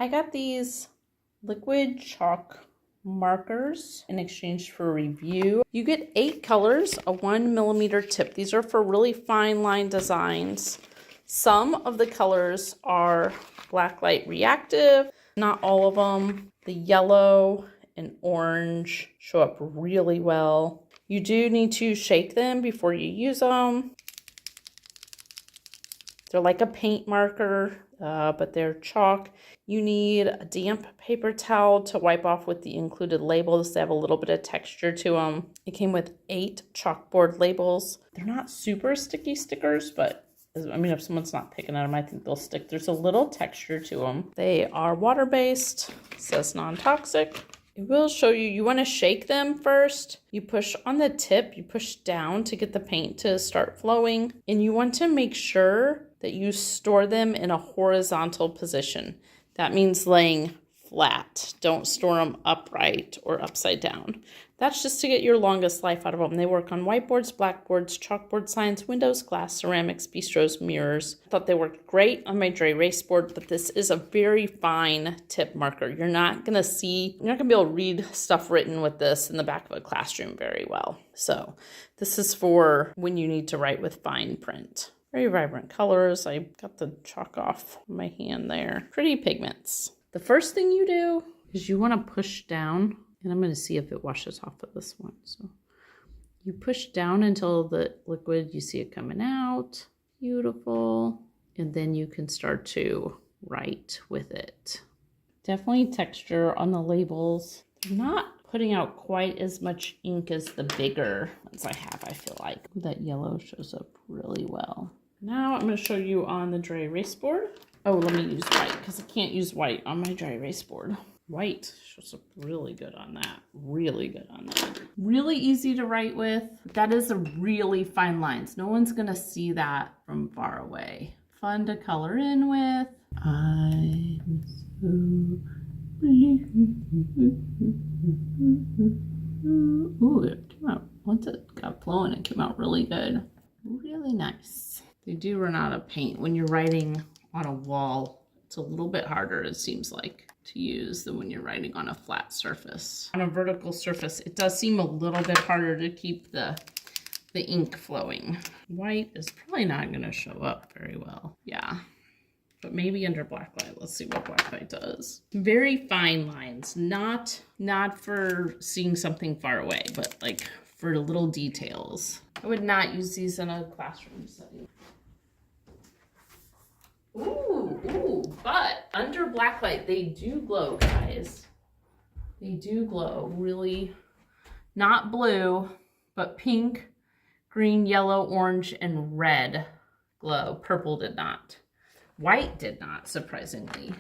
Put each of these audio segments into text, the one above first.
I got these liquid chalk markers in exchange for a review. You get 8 colors, a 1mm tip. These are for really fine line designs. Some of the colors are blacklight reactive, not all of them. The yellow and orange show up really well. You do need to shake them before you use them. They're like a paint marker, but they're chalk. You need a damp paper towel to wipe off with the included labels. They have a little bit of texture to them. It came with 8 chalkboard labels. They're not super sticky stickers, but I mean, if someone's not picking at them, I think they'll stick. There's a little texture to them. They are water-based, says non-toxic. It will show you, you want to shake them first. You push on the tip, you push down to get the paint to start flowing. And you want to make sure that you store them in a horizontal position. That means laying flat. Don't store them upright or upside down. That's just to get your longest life out of them. They work on whiteboards, blackboards, chalkboard signs, windows, glass, ceramics, bistros, mirrors. I thought they worked great on my dry erase board, but this is a very fine tip marker. You're not gonna be able to read stuff written with this in the back of a classroom very well. So this is for when you need to write with fine print. Very vibrant colors. I got the chalk off my hand there. Pretty pigments. The first thing you do is you want to push down, and I'm going to see if it washes off of this one. So you push down until the liquid, you see it coming out. Beautiful. And then you can start to write with it. Definitely texture on the labels. They're not putting out quite as much ink as the bigger ones I have, I feel like. Ooh, that yellow shows up really well. Now I'm going to show you on the dry erase board. Oh, let me use white because I can't use white on my dry erase board. White shows up really good on that. Really good on that. Really easy to write with. That is a really fine lines. No one's going to see that from far away. Fun to color in with. I'm so blue. Ooh, it came out. Once it got flowing, it came out really good. Really nice. They do run out of paint when you're writing on a wall. It's a little bit harder, it seems like, to use than when you're writing on a flat surface. On a vertical surface, it does seem a little bit harder to keep the ink flowing. White is probably not going to show up very well. Yeah, but maybe under blacklight. Let's see what blacklight does. Very fine lines, not for seeing something far away, but like for little details. I would not use these in a classroom setting. Ooh, but under blacklight, they do glow, guys. They do glow. Really not blue, but pink, green, yellow, orange, and red glow. Purple did not. White did not, surprisingly.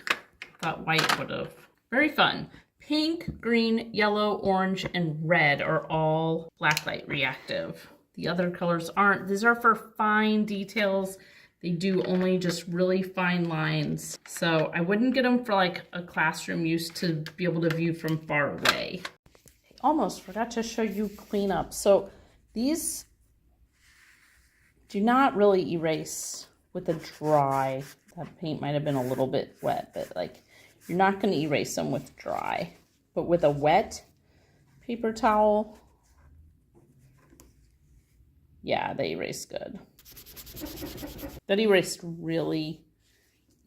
Thought white would have. Very fun. Pink, green, yellow, orange, and red are all blacklight reactive. The other colors aren't. These are for fine details. They do only just really fine lines. So I wouldn't get them for like a classroom use to be able to view from far away. I almost forgot to show you cleanup. So these do not really erase with a dry. That paint might have been a little bit wet, but like you're not going to erase them with dry. But with a wet paper towel, yeah, they erase good. That erased really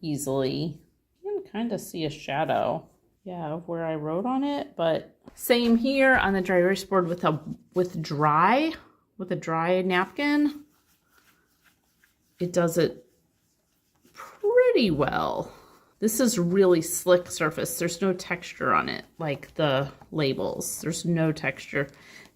easily. You can kind of see a shadow, yeah, of where I wrote on it, but same here on the dry erase board with a dry napkin. It does it pretty well. This is really slick surface. There's no texture on it like the labels. There's no texture.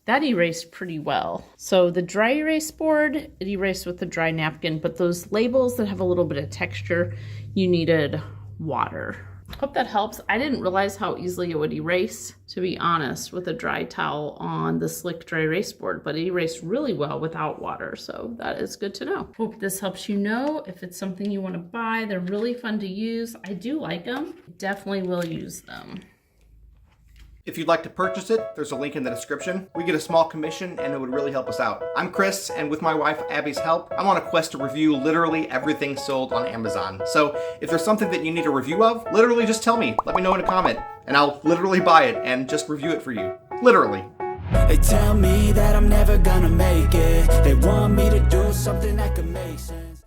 That erased pretty well. So the dry erase board, it erased with the dry napkin, but those labels that have a little bit of texture, you needed water. Hope that helps. I didn't realize how easily it would erase, to be honest, with a dry towel on the slick dry erase board, but it erased really well without water, so that is good to know. Hope this helps you know if it's something you want to buy. They're really fun to use. I do like them. Definitely will use them. If you'd like to purchase it, there's a link in the description. We get a small commission and it would really help us out. I'm Chris, and with my wife Abby's help, I'm on a quest to review literally everything sold on Amazon. So if there's something that you need a review of, literally just tell me. Let me know in a comment, and I'll literally buy it and just review it for you. Literally. They tell me that I'm never gonna make it.